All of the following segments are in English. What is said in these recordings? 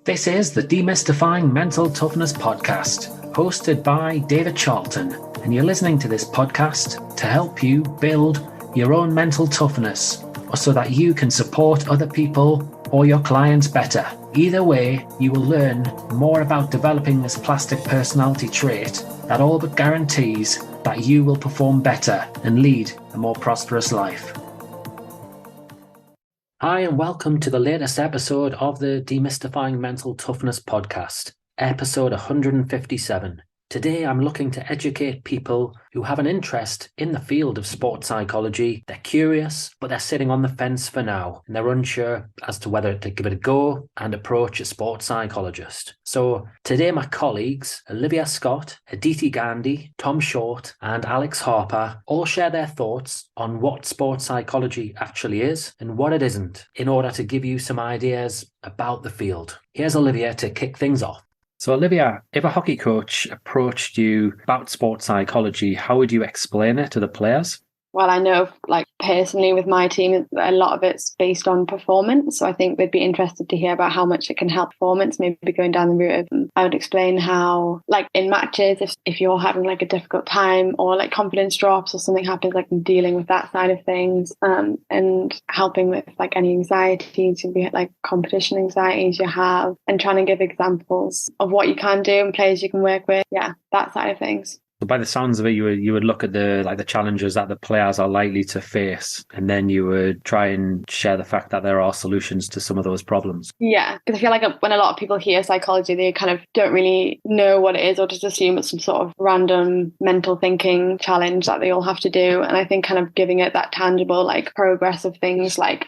This is the Demystifying Mental Toughness podcast, hosted by David Charlton, and you're listening to this podcast to help you build your own mental toughness, or so that you can support other people or your clients better. Either way, you will learn more about developing this plastic personality trait that all but guarantees that you will perform better and lead a more prosperous life. Hi, and welcome to the latest episode of the Demystifying Mental Toughness podcast, episode 157. Today, I'm looking to educate people who have an interest in the field of sports psychology. They're curious, but they're sitting on the fence for now, and they're unsure as to whether to give it a go and approach a sports psychologist. So today, my colleagues, Olivia Scott, Aditi Gandhi, Tom Short, and Alex Harper all share their thoughts on what sports psychology actually is and what it isn't, in order to give you some ideas about the field. Here's Olivia to kick things off. So Olivia, if a hockey coach approached you about sports psychology, how would you explain it to the players? Well, I know, personally with my team, a lot of it's based on performance. So I think they'd be interested to hear about how much it can help performance, maybe going down the route of, I would explain how, in matches, if you're having a difficult time or confidence drops or something happens, dealing with that side of things, and helping with any anxieties, competition anxieties you have, and trying to give examples of what you can do and players you can work with. Yeah, that side of things. So by the sounds of it, you would look at the challenges that the players are likely to face, and then you would try and share the fact that there are solutions to some of those problems. Yeah, because I feel like when a lot of people hear psychology, they kind of don't really know what it is, or just assume it's some sort of random mental thinking challenge that they all have to do. And I think kind of giving it that tangible progress of things that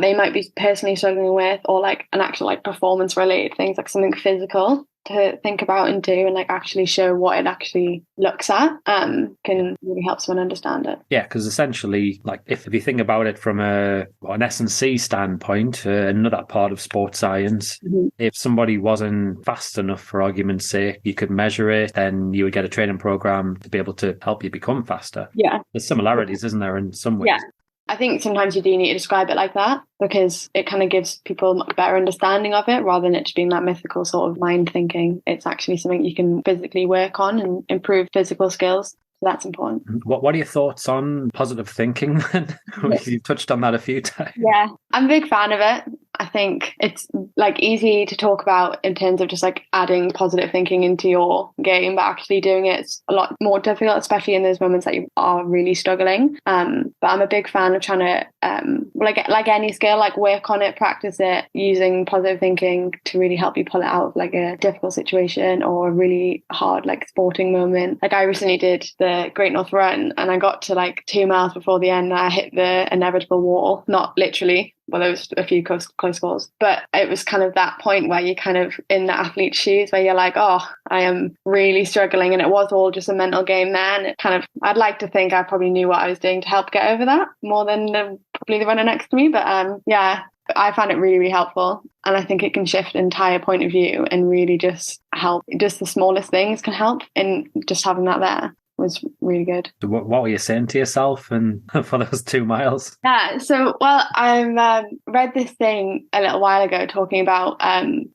they might be personally struggling with, or an actual performance related things, something physical to think about and do, and actually show what it actually looks at, can really help someone understand it. Yeah, because essentially, if you think about it from an S&C standpoint, another part of sports science, if somebody wasn't fast enough, for argument's sake, you could measure it, then you would get a training program to be able to help you become faster. Yeah. There's similarities, isn't there, in some ways? Yeah. I think sometimes you do need to describe it like that, because it kind of gives people a better understanding of it, rather than it just being that mythical sort of mind thinking. It's actually something you can physically work on and improve physical skills. So that's important. What are your thoughts on positive thinking then? You touched on that a few times. Yeah, I'm a big fan of it. I think it's easy to talk about in terms of just adding positive thinking into your game, but actually doing it's a lot more difficult, especially in those moments that you are really struggling. But I'm a big fan of trying to, like any skill, work on it, practice it, using positive thinking to really help you pull it out of a difficult situation or a really hard sporting moment. I recently did the Great North Run, and I got to 2 miles before the end, and I hit the inevitable wall, not literally. Well, there was a few close calls, but it was kind of that point where you're kind of in the athlete's shoes, where you're I am really struggling, and it was all just a mental game then. It kind of, I'd like to think I probably knew what I was doing to help get over that more than probably the runner next to me, but yeah, I found it really, really helpful, and I think it can shift an entire point of view and really just help. Just the smallest things can help, and just having that there was really good. So what were you saying to yourself and for those 2 miles? Yeah, so, I read this thing a little while ago talking about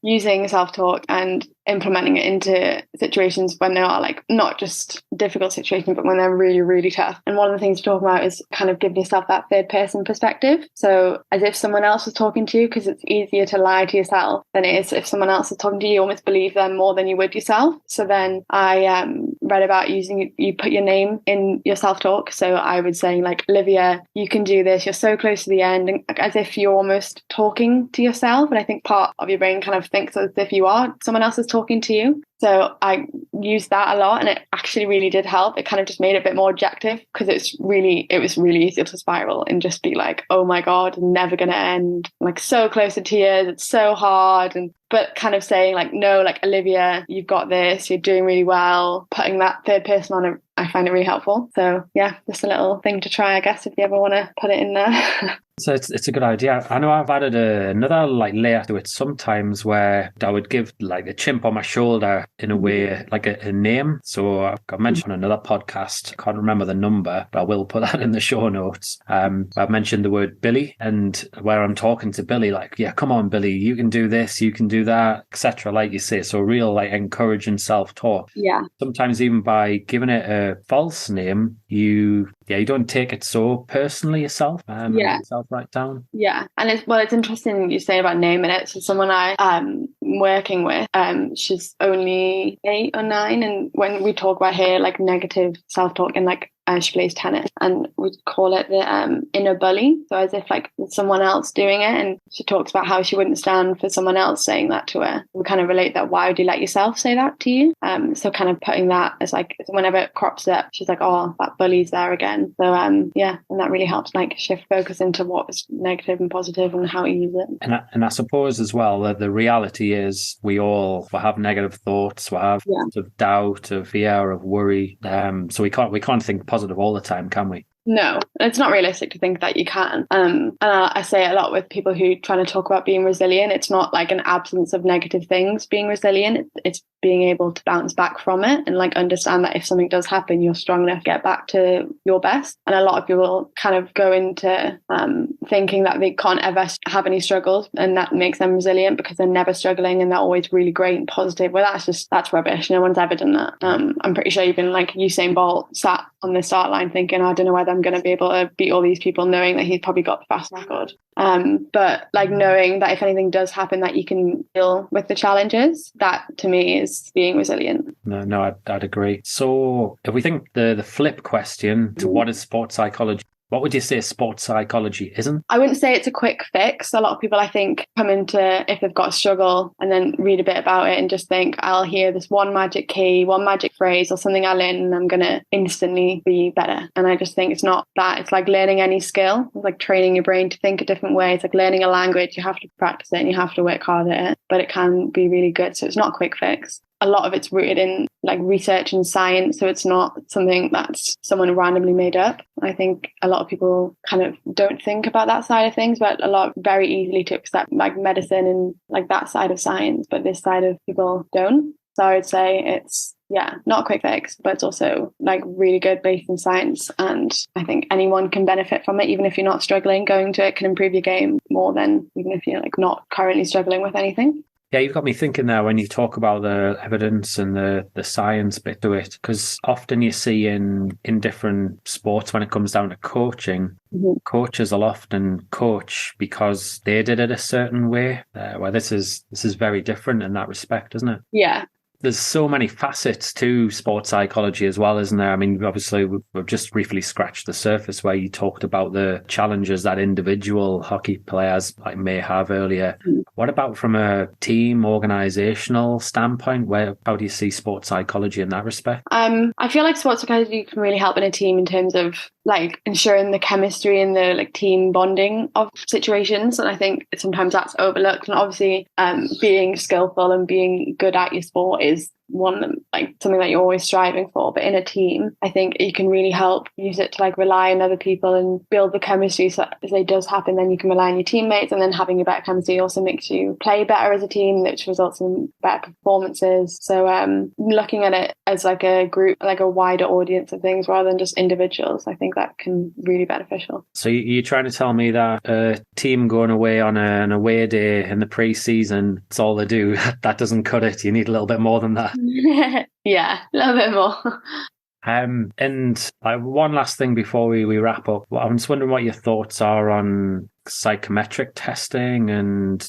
using self-talk and implementing it into situations when they are not just difficult situations, but when they're really, really tough. And one of the things to talk about is kind of giving yourself that third person perspective. So as if someone else was talking to you, because it's easier to lie to yourself than it is if someone else is talking to you. You almost believe them more than you would yourself. So then I read about you put your name in your self-talk. So I would say Olivia, you can do this. You're so close to the end, and as if you're almost talking to yourself. And I think part of your brain kind of thinks as if you are someone else is talking to you. So I used that a lot, and it actually really did help. It kind of just made it a bit more objective, because it was really easy to spiral and just be oh my God, never going to end. So close to tears. It's so hard. But kind of saying no, Olivia, you've got this. You're doing really well. Putting that third person on it, I find it really helpful. So yeah, just a little thing to try, I guess, if you ever want to put it in there. So it's a good idea. I know I've added another layer to it sometimes, where I would give a chimp on my shoulder in a way, a name. So I've mentioned on another podcast, I can't remember the number, but I will put that in the show notes. I've mentioned the word Billy, and where I'm talking to Billy, yeah, come on, Billy, you can do this, you can do do that, etc. Like you say, so real like encouraging self-talk. Yeah. Sometimes even by giving it a false name, you don't take it so personally yourself. And get yourself right down. Yeah, and it's interesting you say about naming it. So someone I'm working with, she's only 8 or 9, and when we talk about her like negative self-talk and like she plays tennis, and we call it the inner bully. So as if like someone else doing it, and she talks about how she wouldn't stand for someone else saying that to her. We kind of relate that. Why would you let yourself say that to you? So kind of putting that as like whenever it crops up, she's like, oh, that bully's there again. So and that really helps like shift focus into what was negative and positive and how you use it. And I suppose as well that the reality is we all have negative thoughts, we have of doubt, of fear, of worry. So we can't think positive all the time, can we? No, it's not realistic to think that you can. And I say it a lot with people who trying to talk about being resilient. It's not like an absence of negative things being resilient. It's being able to bounce back from it and like understand that if something does happen, you're strong enough to get back to your best. And a lot of people kind of go into thinking that they can't ever have any struggles, and that makes them resilient because they're never struggling and they're always really great and positive. Well, that's rubbish. No one's ever done that. I'm pretty sure even like Usain Bolt sat on the start line thinking, I don't know whether I'm going to be able to beat all these people, knowing that he's probably got the fast record. But like knowing that if anything does happen, that you can deal with the challenges, that to me is being resilient. No, I'd agree. So if we think the flip question to what is sports psychology, what would you say sports psychology isn't? I wouldn't say it's a quick fix. A lot of people, I think, come into, if they've got a struggle and then read a bit about it and just think, I'll hear this one magic key, one magic phrase or something I learn and I'm going to instantly be better. And I just think it's not that. It's like learning any skill. It's like training your brain to think a different way. It's like learning a language. You have to practice it and you have to work hard at it, but it can be really good. So it's not a quick fix. A lot of it's rooted in like research and science. So it's not something that's someone randomly made up. I think a lot of people kind of don't think about that side of things, but a lot very easily to accept like medicine and like that side of science, but this side of people don't. So I would say it's, not a quick fix, but it's also like really good based in science. And I think anyone can benefit from it. Even if you're not struggling, going to it can improve your game more than even if you're like not currently struggling with anything. Yeah, you've got me thinking there when you talk about the evidence and the science bit to it, because often you see in different sports when it comes down to coaching, coaches will often coach because they did it a certain way. Well, this is very different in that respect, isn't it? Yeah. There's so many facets to sports psychology as well, isn't there? I mean, obviously, we've just briefly scratched the surface where you talked about the challenges that individual hockey players may have earlier. What about from a team, organisational standpoint? How do you see sports psychology in that respect? I feel like sports psychology can really help in a team in terms of like ensuring the chemistry and the like team bonding of situations. And I think sometimes that's overlooked. And obviously, being skillful and being good at your sport is one like something that you're always striving for, but in a team I think you can really help use it to like rely on other people and build the chemistry, so that if it does happen then you can rely on your teammates, and then having a better chemistry also makes you play better as a team, which results in better performances. So looking at it as like a group, like a wider audience of things rather than just individuals, I think that can really be beneficial. So you're trying to tell me that a team going away on an away day in the pre-season, it's all they do, that doesn't cut it? You need a little bit more than that. Yeah, a little bit more. And one last thing before we wrap up, I'm just wondering what your thoughts are on psychometric testing and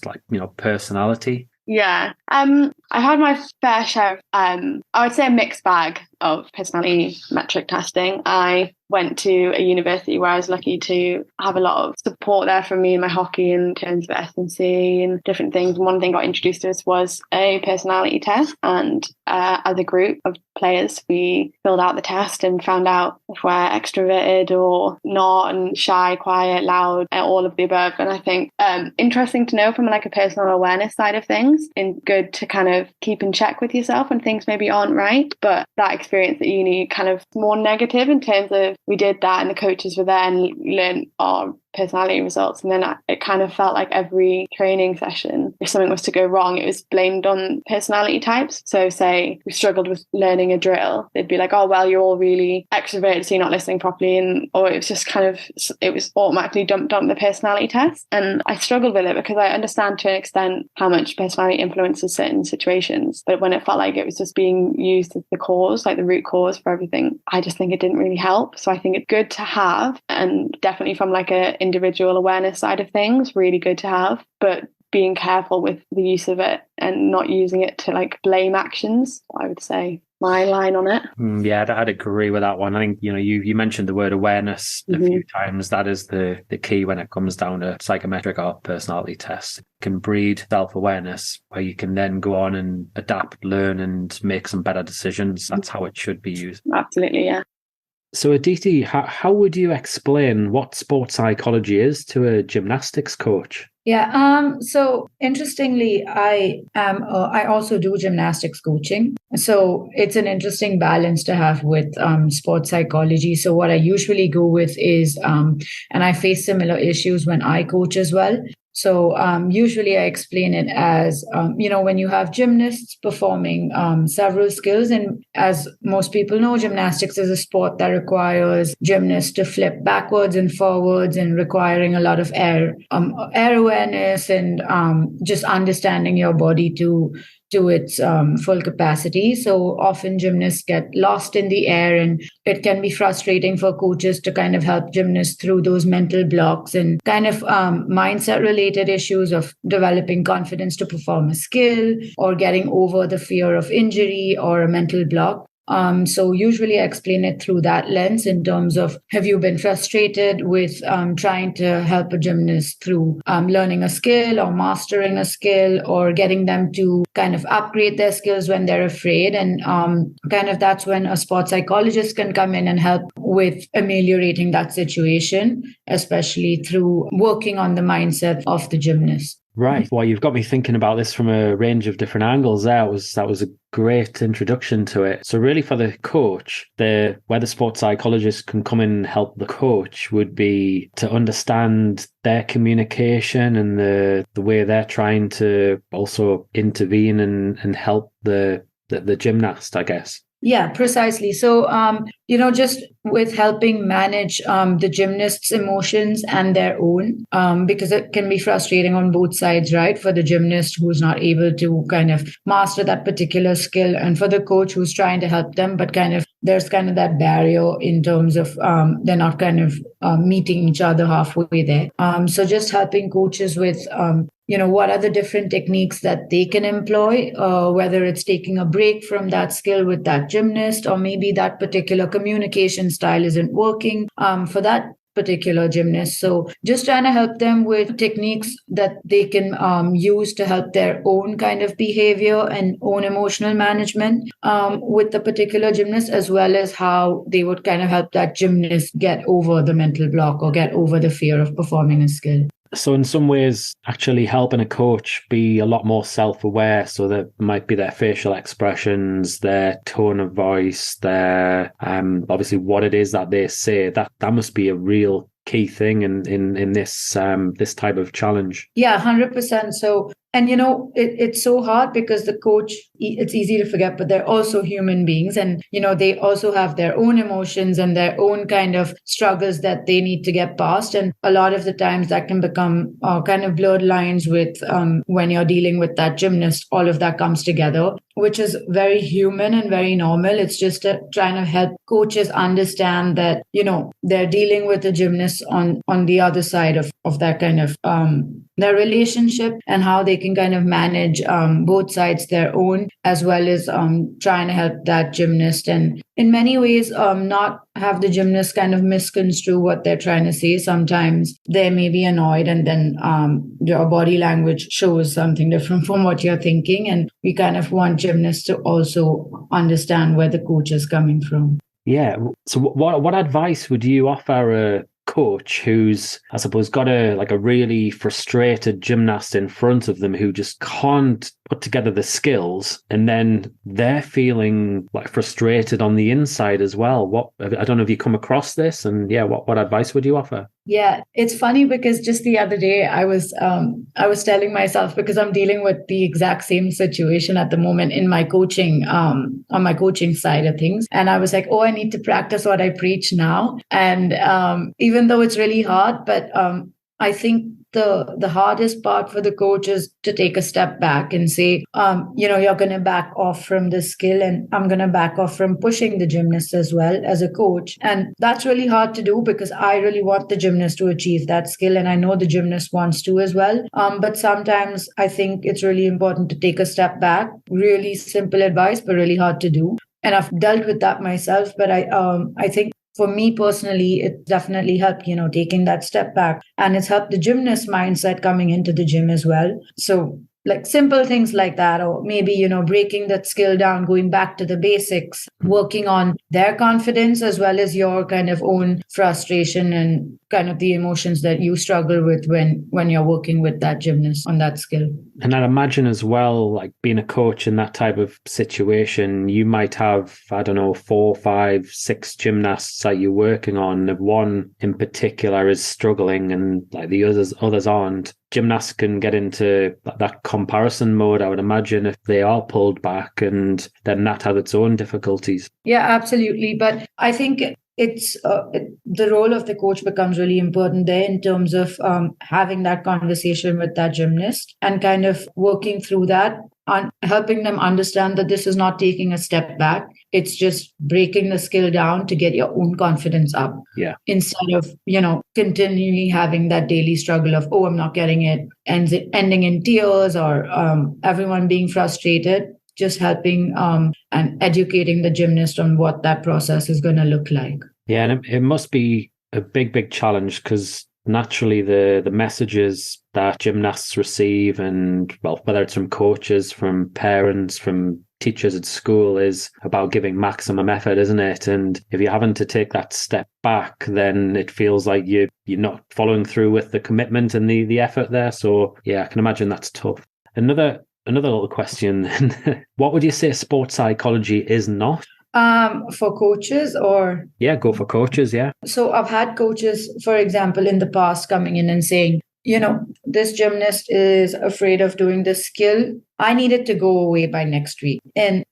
personality. Yeah, I had my fair share of, I would say a mixed bag of personality metric testing. I went to a university where I was lucky to have a lot of support there from me in my hockey in terms of S&C and different things. One thing got introduced to us was a personality test, and as a group of players we filled out the test and found out if we're extroverted or not, and shy, quiet, loud, all of the above. And I think interesting to know from like a personal awareness side of things, and good to kind of keep in check with yourself when things maybe aren't right. But that experience at uni kind of more negative in terms of we did that and the coaches were there and learned, personality results. And then it kind of felt like every training session, if something was to go wrong, it was blamed on personality types. So say we struggled with learning a drill, they'd be like, oh, well, you're all really extroverted, so you're not listening properly. Or it was just it was automatically dumped on the personality test. And I struggled with it because I understand to an extent how much personality influences certain situations. But when it felt like it was just being used as the cause, like the root cause for everything, I just think it didn't really help. So I think it's good to have, and definitely from like a individual awareness side of things, really good to have, but being careful with the use of it and not using it to like blame actions, I would say. My line on it. Yeah, I'd agree with that one. I think, you mentioned the word awareness a few times. That is the key when it comes down to psychometric or personality tests. It can breed self-awareness where you can then go on and adapt, learn and make some better decisions. That's how it should be used. Absolutely, yeah. So Aditi, how would you explain what sports psychology is to a gymnastics coach? Yeah. So interestingly, I also do gymnastics coaching. So it's an interesting balance to have with sports psychology. So what I usually go with is, and I face similar issues when I coach as well. So usually I explain it as, when you have gymnasts performing several skills, and as most people know, gymnastics is a sport that requires gymnasts to flip backwards and forwards and requiring a lot of air awareness and just understanding your body to its full capacity. So often gymnasts get lost in the air, and it can be frustrating for coaches to kind of help gymnasts through those mental blocks and kind of mindset related issues of developing confidence to perform a skill or getting over the fear of injury or a mental block. So usually I explain it through that lens in terms of, have you been frustrated with trying to help a gymnast through learning a skill or mastering a skill or getting them to kind of upgrade their skills when they're afraid? And kind of that's when a sports psychologist can come in and help with ameliorating that situation, especially through working on the mindset of the gymnast. Right. Well, you've got me thinking about this from a range of different angles there. That was a great introduction to it. So really for the coach, where the sports psychologist can come in and help the coach would be to understand their communication and the way they're trying to also intervene and help the gymnast, I guess. Yeah, precisely. So, just with helping manage the gymnast's emotions and their own, because it can be frustrating on both sides, right? For the gymnast who's not able to kind of master that particular skill, and for the coach who's trying to help them, but kind of there's kind of that barrier in terms of they're not kind of meeting each other halfway there. So just helping coaches with what are the different techniques that they can employ, whether it's taking a break from that skill with that gymnast, or maybe that particular communication style isn't working for that particular gymnast. So just trying to help them with techniques that they can use to help their own kind of behavior and own emotional management with the particular gymnast, as well as how they would kind of help that gymnast get over the mental block or get over the fear of performing a skill. So in some ways, actually helping a coach be a lot more self-aware, so that might be their facial expressions, their tone of voice, their obviously what it is that they say. That must be a real key thing in this this type of challenge. Yeah, 100%. So, and it's so hard because the coach, it's easy to forget, but they're also human beings, and they also have their own emotions and their own kind of struggles that they need to get past. And a lot of the times that can become kind of blurred lines with when you're dealing with that gymnast. All of that comes together, which is very human and very normal. It's just trying to help coaches understand that they're dealing with the gymnast on the other side of that kind of their relationship, and how they can kind of manage both sides, their own as well as trying to help that gymnast, and in many ways not have the gymnast kind of misconstrue what they're trying to say. Sometimes they may be annoyed, and then your body language shows something different from what you're thinking, and we kind of want gymnasts to also understand where the coach is coming from. Yeah. So what advice would you offer a coach who's, I suppose, got a really frustrated gymnast in front of them who just can't put together the skills, and then they're feeling like frustrated on the inside as well. I don't know if you come across this, and what advice would you offer? Yeah, it's funny because just the other day I was telling myself, because I'm dealing with the exact same situation at the moment in my coaching, on my coaching side of things. And I was like, oh, I need to practice what I preach now. And even though it's really hard, but I think the hardest part for the coach is to take a step back and say, you're going to back off from the skill, and I'm going to back off from pushing the gymnast as well as a coach. And that's really hard to do because I really want the gymnast to achieve that skill. And I know the gymnast wants to as well. But sometimes I think it's really important to take a step back. Really simple advice, but really hard to do. And I've dealt with that myself. But I think for me personally, it definitely helped, taking that step back. And it's helped the gymnast mindset coming into the gym as well. So like simple things like that, or maybe, breaking that skill down, going back to the basics, working on their confidence as well as your kind of own frustration and kind of the emotions that you struggle with when you're working with that gymnast on that skill. And I'd imagine as well, like being a coach in that type of situation, you might have, 4, 5, 6 gymnasts that you're working on. If one in particular is struggling and like the others aren't, gymnasts can get into that comparison mode, I would imagine, if they are pulled back, and then that has its own difficulties. Yeah, absolutely. But I think it's the role of the coach becomes really important there in terms of having that conversation with that gymnast and kind of working through that, and helping them understand that this is not taking a step back. It's just breaking the skill down to get your own confidence up. Yeah. Instead of, continually having that daily struggle of, oh, I'm not getting it, and ending in tears or everyone being frustrated. Just helping and educating the gymnast on what that process is going to look like. Yeah, and it must be a big, big challenge because naturally the messages that gymnasts receive, and whether it's from coaches, from parents, from teachers at school, is about giving maximum effort, isn't it? And if you're having to take that step back, then it feels like you're not following through with the commitment and the effort there. So yeah, I can imagine that's tough. Another little question. What would you say sports psychology is not? For coaches or? Yeah, go for coaches, yeah. So I've had coaches, for example, in the past coming in and saying, this gymnast is afraid of doing this skill. I need it to go away by next week. And,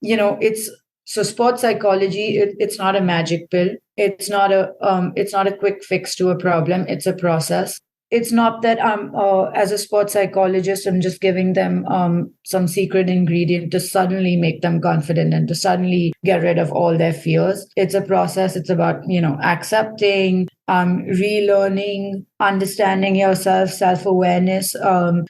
so sports psychology, it's not a magic pill. It's not a quick fix to a problem. It's a process. It's not that I'm, as a sports psychologist, I'm just giving them some secret ingredient to suddenly make them confident and to suddenly get rid of all their fears. It's a process. It's about, accepting, relearning, understanding yourself, self-awareness.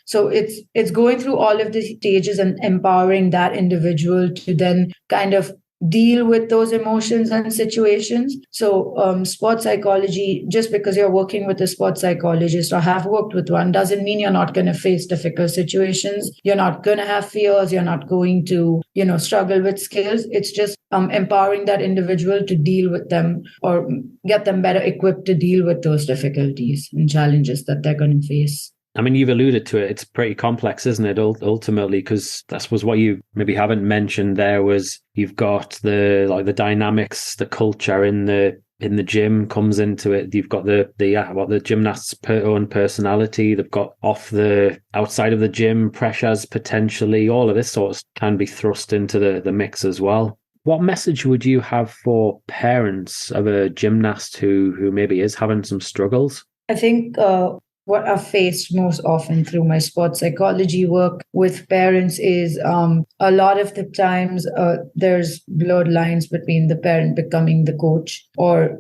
So it's going through all of the stages and empowering that individual to then kind of deal with those emotions and situations. So sports psychology, just because you're working with a sports psychologist or have worked with one, doesn't mean you're not going to face difficult situations. You're not going to have fears. You're not going to, struggle with skills. It's just empowering that individual to deal with them or get them better equipped to deal with those difficulties and challenges that they're going to face. I mean, you've alluded to it. It's pretty complex, isn't it, ultimately? Because I suppose what you maybe haven't mentioned there was you've got the dynamics, the culture in the gym comes into it. You've got the gymnast's own personality. They've got outside of the gym pressures potentially. All of this sort of can be thrust into the mix as well. What message would you have for parents of a gymnast who maybe is having some struggles? I think what I've faced most often through my sports psychology work with parents is a lot of the times there's blurred lines between the parent becoming the coach, or,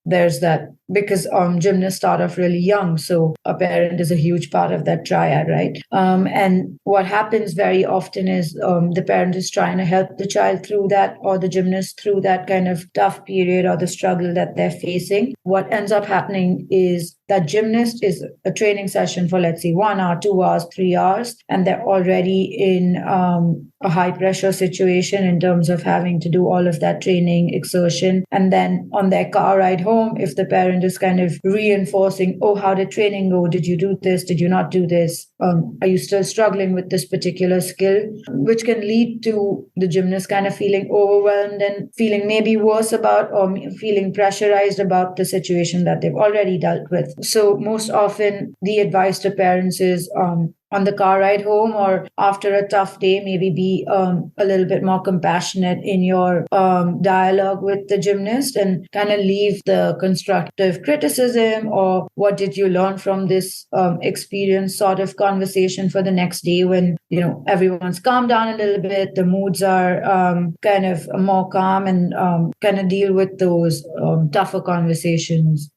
there's that, because gymnasts start off really young. So a parent is a huge part of that triad, right? And what happens very often is the parent is trying to help the child through that, or the gymnast through that kind of tough period or the struggle that they're facing. What ends up happening is that gymnast is a training session for, let's say, 1 hour, 2 hours, 3 hours, and they're already in a high pressure situation in terms of having to do all of that training exertion. And then on their car ride home, if the parent and just kind of reinforcing, oh, how did training go? Did you do this? Did you not do this? Are you still struggling with this particular skill? Which can lead to the gymnast kind of feeling overwhelmed and feeling maybe worse about, or feeling pressurized about the situation that they've already dealt with. So most often the advice to parents is, on the car ride home or after a tough day, maybe be a little bit more compassionate in your dialogue with the gymnast, and kind of leave the constructive criticism or what did you learn from this experience sort of conversation for the next day, when everyone's calmed down a little bit, the moods are kind of more calm, and kind of deal with those tougher conversations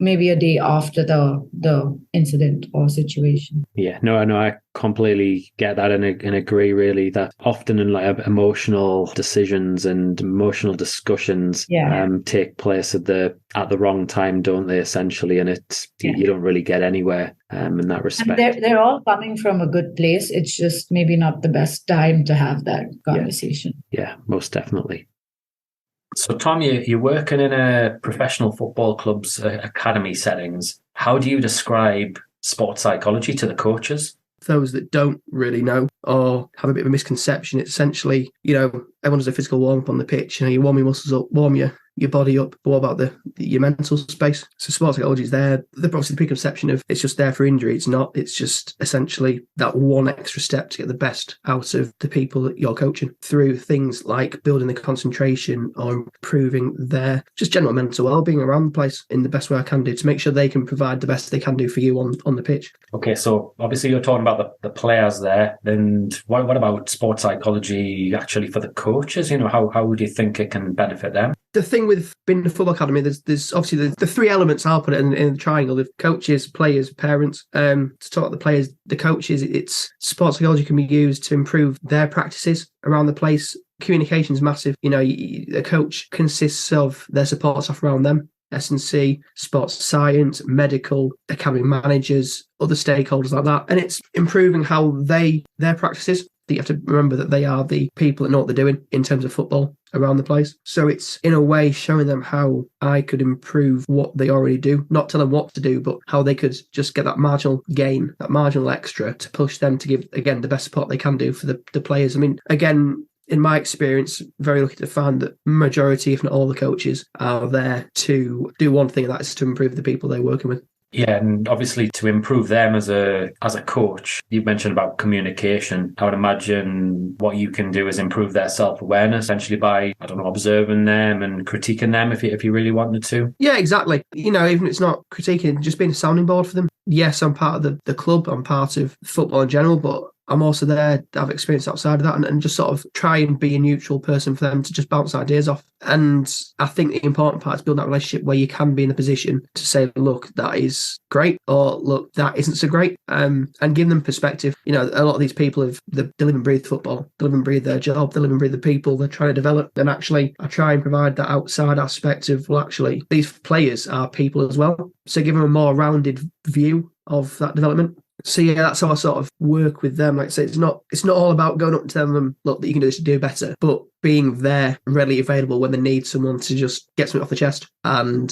maybe a day after the incident or situation. Yeah, no, I completely get that and agree really that often in like emotional decisions and emotional discussions take place at the wrong time, don't they, essentially, and you don't really get anywhere in that respect. And they're all coming from a good place. It's just maybe not the best time to have that conversation. Yeah, most definitely. So Tom, you're working in a professional football club's academy settings. How do you describe sports psychology to the coaches? Those that don't really know or have a bit of a misconception, it's essentially, everyone does a physical warm-up on the pitch, you warm your muscles up, warm your body up, but what about your mental space? So sports psychology is there. Obviously the preconception of it's just there for injury. It's not. It's just essentially that one extra step to get the best out of the people that you're coaching through things like building the concentration or improving their just general mental well-being around the place in the best way I can do to make sure they can provide the best they can do for you on the pitch. Okay, so obviously you're talking about the players there. Then what about sports psychology actually for the coaches? How would you think it can benefit them? The thing with being in a football academy, there's obviously the three elements, I'll put it in the triangle of coaches, players, parents. To talk about the players, the coaches, it's sports psychology can be used to improve their practices around the place. Communication is massive. A coach consists of their support staff around them, S&C, sports science, medical, academy managers, other stakeholders like that. And it's improving how their practices. You have to remember that they are the people that know what they're doing in terms of football around the place. So it's in a way showing them how I could improve what they already do, not tell them what to do, but how they could just get that marginal gain, that marginal extra to push them to give, again, the best support they can do for the players. I mean, again, in my experience, very lucky to find that majority, if not all the coaches, are there to do one thing, and that is to improve the people they're working with. Yeah, and obviously to improve them as a coach, you mentioned about communication. I would imagine what you can do is improve their self-awareness, essentially by, observing them and critiquing them if you really wanted to. Yeah, exactly. Even if it's not critiquing, just being a sounding board for them. Yes, I'm part of the club, I'm part of football in general, but I'm also there to have experience outside of that and just sort of try and be a neutral person for them to just bounce ideas off. And I think the important part is building that relationship where you can be in a position to say, look, that is great, or look, that isn't so great, and give them perspective. A lot of these people they live and breathe football, they live and breathe their job, they live and breathe the people they're trying to develop. And actually, I try and provide that outside aspect of, well, actually, these players are people as well. So give them a more rounded view of that development. So yeah, that's how I sort of work with them. Like I say, it's not all about going up and telling them, look, that you can do this to do better, but being there, readily available when they need someone to just get something off the chest. And,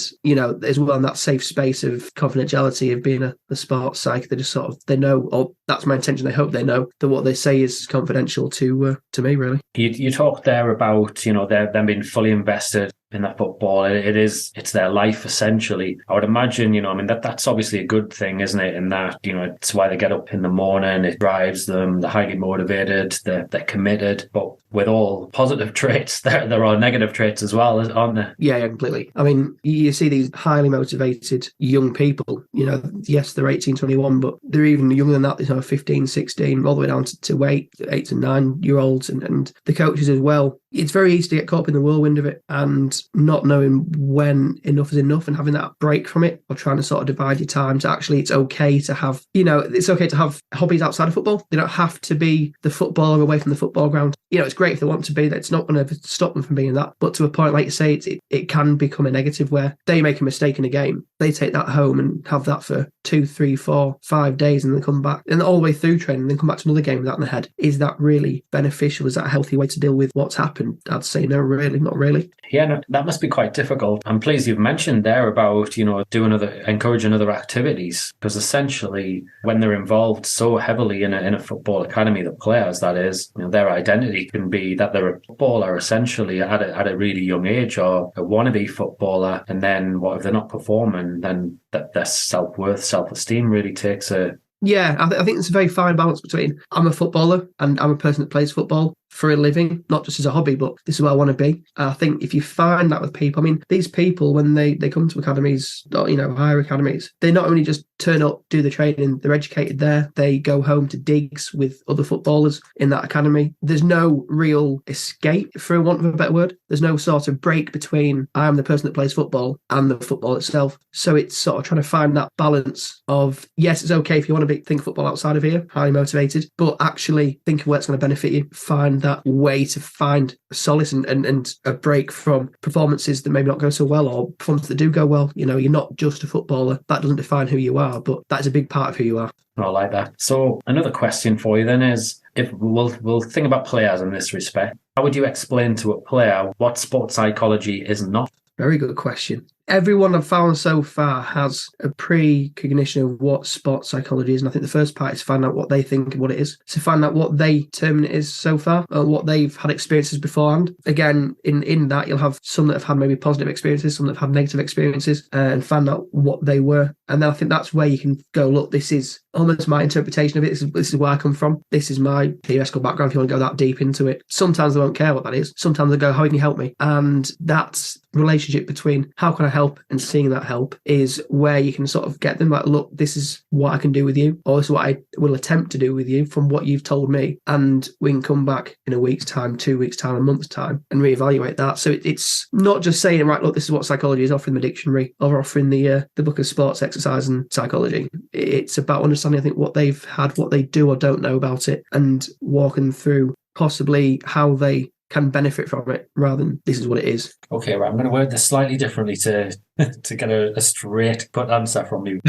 as well in that safe space of confidentiality of being a sports psych, they just sort of, they know, or that's my intention, they hope they know that what they say is confidential to me, really. You talked there about, them being fully invested in that football. It's their life, essentially. I would imagine, that's obviously a good thing, isn't it? In that, it's why they get up in the morning, it drives them, they're highly motivated, they're committed. But with all positive traits, there are negative traits as well, aren't there? Yeah, completely. I mean, you see these highly motivated young people, yes, they're 18, 21, but they're even younger than that, 15, 16, all the way down to 8 to 9-year-olds and the coaches as well. It's very easy to get caught up in the whirlwind of it and not knowing when enough is enough and having that break from it, or trying to sort of divide your time to actually, it's okay to have, it's okay to have hobbies outside of football. They don't have to be the football or away from the football ground. It's great great if they want to be. That's not going to stop them from being that. But to a point, like you say, it can become a negative where they make a mistake in a game. They take that home and have that for 2, 3, 4, 5 days, and then come back and all the way through training, and then come back to another game with that in their head. Is that really beneficial? Is that a healthy way to deal with what's happened? I'd say no, really, not really. Yeah, no, that must be quite difficult. I'm pleased you've mentioned there about, encouraging other activities, because essentially when they're involved so heavily in a football academy, the players, that is, their identity can be that they're a footballer essentially at a really young age, or a wannabe footballer. And then what if they're not performing? Then that their self-worth, self-esteem really takes a... Yeah, I think it's a very fine balance between I'm a footballer and I'm a person that plays football for a living, not just as a hobby, but this is where I want to be. And I think if you find that with people, I mean, these people, when they come to academies, or, higher academies, they not only just turn up, do the training, they're educated there, they go home to digs with other footballers in that academy. There's no real escape, for want of a better word. There's no sort of break between I'm the person that plays football and the football itself. So it's sort of trying to find that balance of, yes, it's okay if you want to think football outside of here, highly motivated, but actually think of where it's going to benefit you. Find that way to find solace and a break from performances that maybe not go so well, or performances that do go well. You're not just a footballer. That doesn't define who you are, but that is a big part of who you are. I like that. So another question for you then is, if we'll think about players in this respect, how would you explain to a player what sports psychology is not? Very good question. Everyone I've found so far has a precognition of what sports psychology is. And I think the first part is find out what they think of what it is. So find out what they term it is so far, or what they've had experiences beforehand. Again, in that, you'll have some that have had maybe positive experiences, some that have had negative experiences, and find out what they were. And then I think that's where you can go, look, this is almost my interpretation of it. This is where I come from. This is my theoretical background, if you want to go that deep into it. Sometimes they won't care what that is. Sometimes they go, how can you help me? And that's relationship between how can I help and seeing that help is where you can sort of get them like, look, this is what I can do with you, or this is what I will attempt to do with you from what you've told me, and we can come back in a week's time, 2 weeks' time, a month's time, and reevaluate that. So it's not just saying, right, look, this is what psychology is, offering the dictionary or offering the book of sports exercise and psychology. It's about understanding, I think, what they've had, what they do or don't know about it, and walking through possibly how they can benefit from it, rather than this is what it is. Okay, right. I'm going to word this slightly differently to get a straight cut answer from you.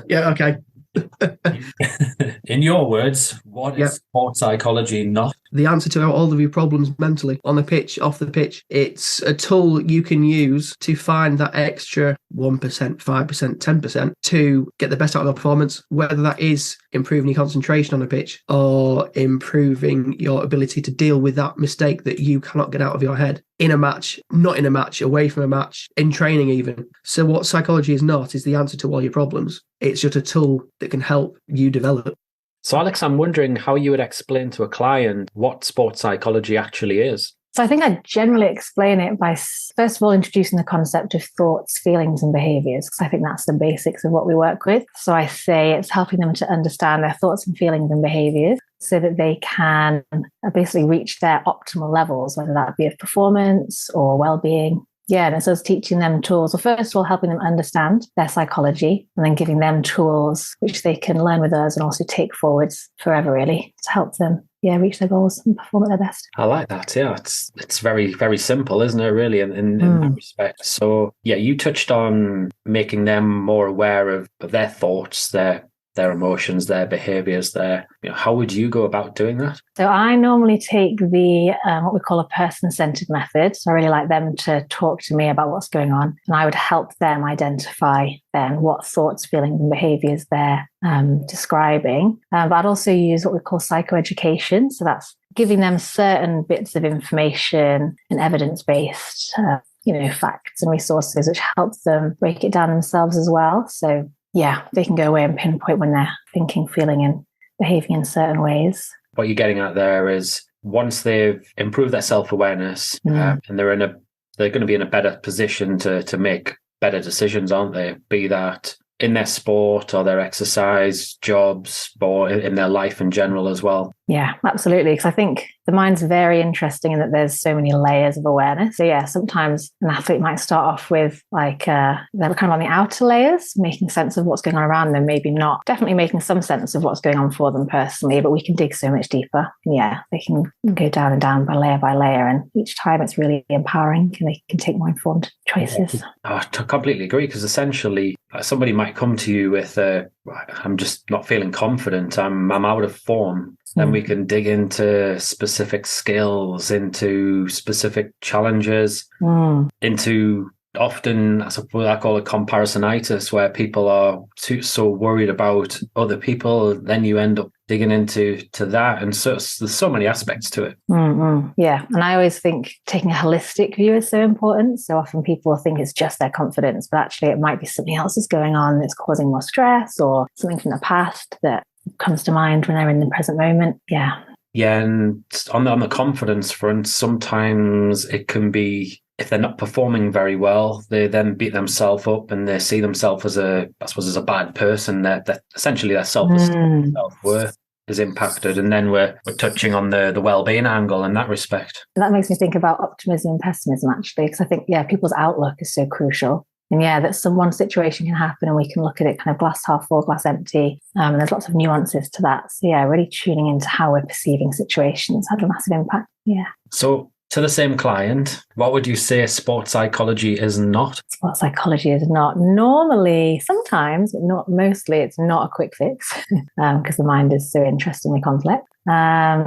Yeah, okay. In your words, what is sports psychology not? The answer to all of your problems mentally, on the pitch, off the pitch. It's a tool you can use to find that extra 1%, 5%, 10% to get the best out of your performance, whether that is improving your concentration on the pitch or improving your ability to deal with that mistake that you cannot get out of your head in a match, not in a match, away from a match, in training even. So what psychology is not is the answer to all your problems. It's just a tool that can help you develop. So Alex, I'm wondering how you would explain to a client what sports psychology actually is. So I think I generally explain it by, first of all, introducing the concept of thoughts, feelings, and behaviors, because I think that's the basics of what we work with. So I say it's helping them to understand their thoughts and feelings and behaviors so that they can basically reach their optimal levels, whether that be of performance or well-being. Yeah, and so it's teaching them tools. So first of all, helping them understand their psychology, and then giving them tools which they can learn with us and also take forwards forever, really, to help them reach their goals and perform at their best. I like that. Yeah, it's very, very simple, isn't it, really, in that respect. So, yeah, you touched on making them more aware of their thoughts, their emotions, their behaviors, how would you go about doing that? So I normally take the what we call a person-centered method. So I really like them to talk to me about what's going on, and I would help them identify then what thoughts, feelings, and behaviors they're describing. But I'd also use what we call psychoeducation. So that's giving them certain bits of information and evidence-based, facts and resources, which helps them break it down themselves as well. So yeah, they can go away and pinpoint when they're thinking, feeling, and behaving in certain ways. What you're getting at there is once they've improved their self-awareness and they're going to be in a better position to make better decisions, aren't they? Be that in their sport or their exercise, jobs, or in their life in general as well. Yeah, absolutely. Because I think the mind's very interesting in that there's so many layers of awareness. So yeah, sometimes an athlete might start off with like, they're kind of on the outer layers, making sense of what's going on around them, maybe not, definitely making some sense of what's going on for them personally, but we can dig so much deeper. And yeah, they can go down and down by layer. And each time it's really empowering and they can take more informed choices. I completely agree, because essentially somebody might come to you with, I'm just not feeling confident, I'm out of form. Then we can dig into specific skills, into specific challenges, into often, I suppose I call it comparisonitis, where people are so worried about other people. Then you end up digging into that. And so there's so many aspects to it. Yeah. And I always think taking a holistic view is so important. So often people think it's just their confidence, but actually it might be something else that's going on that's causing more stress, or something from the past that comes to mind when they're in the present moment. Yeah, and on the confidence front, sometimes it can be, if they're not performing very well, they then beat themselves up and they see themselves as a bad person. That essentially their self-esteem, self-worth is impacted. And then we're touching on the well-being angle in that respect. And that makes me think about optimism and pessimism, actually, because I think, people's outlook is so crucial. And that one situation can happen and we can look at it kind of glass half full, glass empty. And there's lots of nuances to that. So really tuning into how we're perceiving situations has a massive impact. Yeah. So to the same client, what would you say sports psychology is not? Sports psychology is not. Normally, sometimes, but not mostly, it's not a quick fix because the mind is so interestingly complex.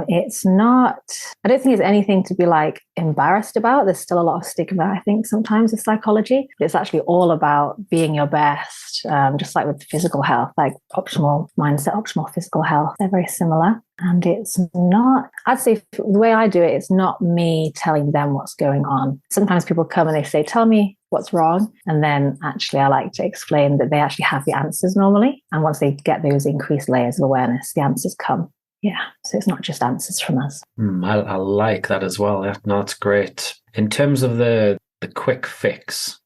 It's not, I don't think it's anything to be like embarrassed about. There's still a lot of stigma, I think, sometimes with psychology. But it's actually all about being your best, just like with physical health, like optimal mindset, optimal physical health. They're very similar. And it's not, I'd say the way I do it, it's not me telling them what's going on. Sometimes people come and they say, tell me what's wrong. And then actually I like to explain that they actually have the answers normally. And once they get those increased layers of awareness, the answers come. Yeah, so it's not just answers from us. I like that as well. Yeah, no, that's great. In terms of the quick fix,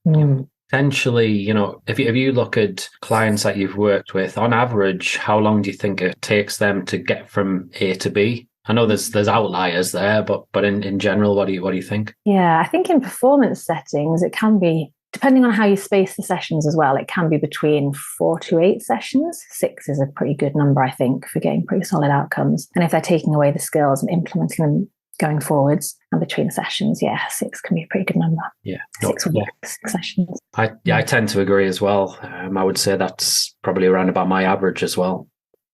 essentially, if you look at clients that you've worked with, on average, how long do you think it takes them to get from A to B? I know there's outliers there, but in general, what do you think? Yeah, I think in performance settings, it can be, depending on how you space the sessions as well, it can be between 4 to 8 sessions. 6 is a pretty good number, I think, for getting pretty solid outcomes. And if they're taking away the skills and implementing them going forwards and between sessions, 6 can be a pretty good number. Yeah. 6 sessions. I tend to agree as well. I would say that's probably around about my average as well.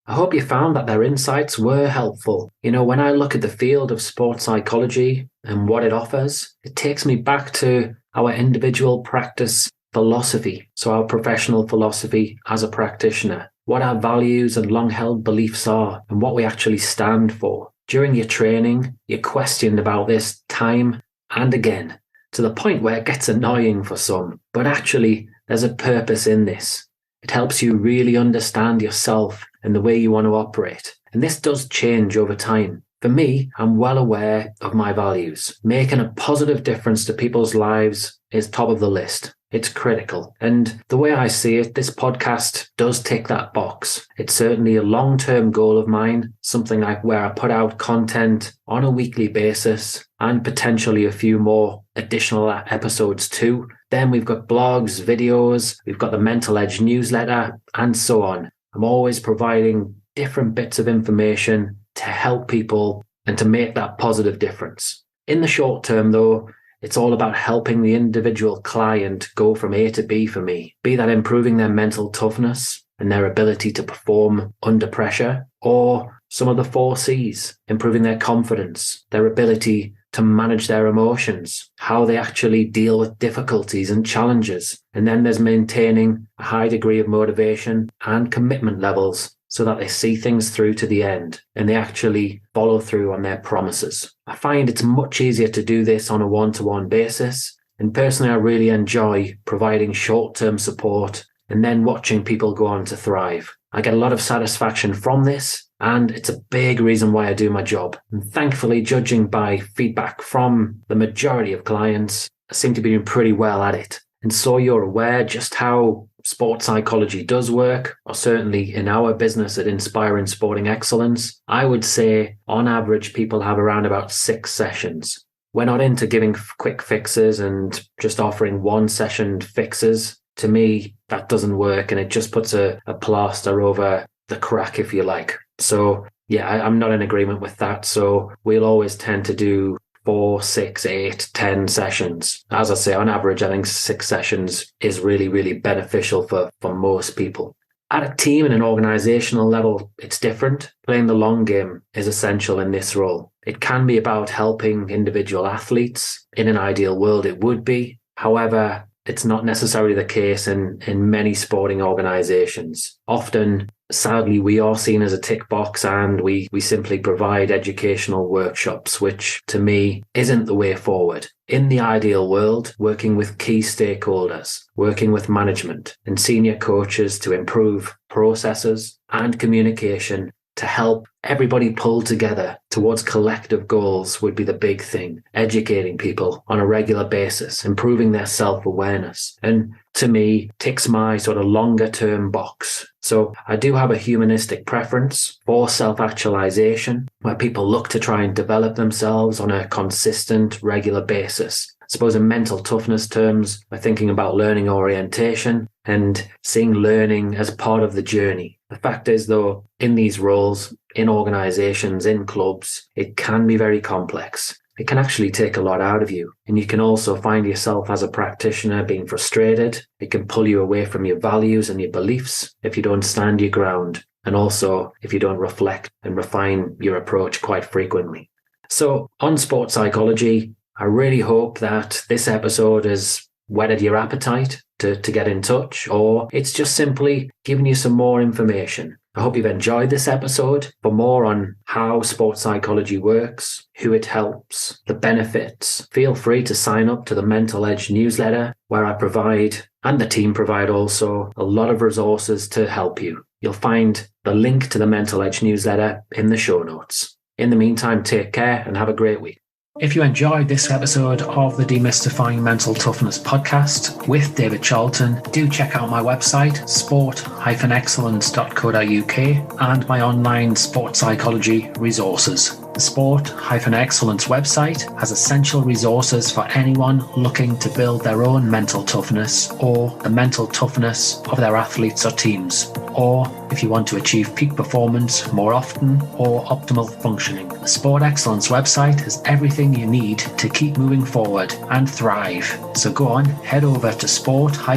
I hope you found that their insights were helpful. When I look at the field of sports psychology and what it offers, it takes me back to our individual practice philosophy. So our professional philosophy as a practitioner, what our values and long-held beliefs are and what we actually stand for. During your training, you're questioned about this time and again, to the point where it gets annoying for some. But actually, there's a purpose in this. It helps you really understand yourself and the way you want to operate. And this does change over time. For me, I'm well aware of my values. Making a positive difference to people's lives is top of the list. It's critical. And the way I see it, this podcast does tick that box. It's certainly a long-term goal of mine, something where I put out content on a weekly basis and potentially a few more additional episodes too. Then we've got blogs, videos, we've got the Mental Edge newsletter, and so on. I'm always providing different bits of information to help people and to make that positive difference. In the short term, though, it's all about helping the individual client go from A to B for me, be that improving their mental toughness and their ability to perform under pressure, or some of the 4 C's, improving their confidence, their ability to manage their emotions, how they actually deal with difficulties and challenges. And then there's maintaining a high degree of motivation and commitment levels so that they see things through to the end and they actually follow through on their promises. I find it's much easier to do this on a one-to-one basis. And personally, I really enjoy providing short-term support and then watching people go on to thrive. I get a lot of satisfaction from this, and it's a big reason why I do my job. And thankfully, judging by feedback from the majority of clients, I seem to be doing pretty well at it. And so you're aware just how sports psychology does work, or certainly in our business at Inspiring Sporting Excellence, I would say on average people have around about 6 sessions. We're not into giving quick fixes and just offering one session fixes. To me, that doesn't work, and it just puts a plaster over the crack, if you like. So yeah, I'm not in agreement with that. So we'll always tend to do 4, 6, 8, 10 sessions. As I say, on average, I think 6 sessions is really, really beneficial for most people. At a team and an organizational level, it's different. Playing the long game is essential in this role. It can be about helping individual athletes. In an ideal world, it would be. However, it's not necessarily the case in many sporting organizations. Often, sadly, we are seen as a tick box, and we simply provide educational workshops, which to me isn't the way forward. In the ideal world, working with key stakeholders, working with management and senior coaches to improve processes and communication to help everybody pull together towards collective goals would be the big thing. Educating people on a regular basis, improving their self-awareness. And to me, ticks my sort of longer term box. So I do have a humanistic preference for self-actualization, where people look to try and develop themselves on a consistent, regular basis. I suppose in mental toughness terms, we're thinking about learning orientation and seeing learning as part of the journey. The fact is, though, in these roles, in organizations, in clubs, it can be very complex. It can actually take a lot out of you. And you can also find yourself as a practitioner being frustrated. It can pull you away from your values and your beliefs if you don't stand your ground. And also if you don't reflect and refine your approach quite frequently. So on sports psychology, I really hope that this episode has whetted your appetite to get in touch, or it's just simply giving you some more information. I hope you've enjoyed this episode. For more on how sports psychology works, who it helps, the benefits, feel free to sign up to the Mental Edge newsletter, where I provide, and the team provide also, a lot of resources to help you. You'll find the link to the Mental Edge newsletter in the show notes. In the meantime, take care and have a great week. If you enjoyed this episode of the Demystifying Mental Toughness podcast with David Charlton, do check out my website, sport-excellence.co.uk, and my online sports psychology resources. The Sport Excellence website has essential resources for anyone looking to build their own mental toughness or the mental toughness of their athletes or teams, or if you want to achieve peak performance more often or optimal functioning. The Sport Excellence website has everything you need to keep moving forward and thrive. So go on, head over to sport-excellence.co.uk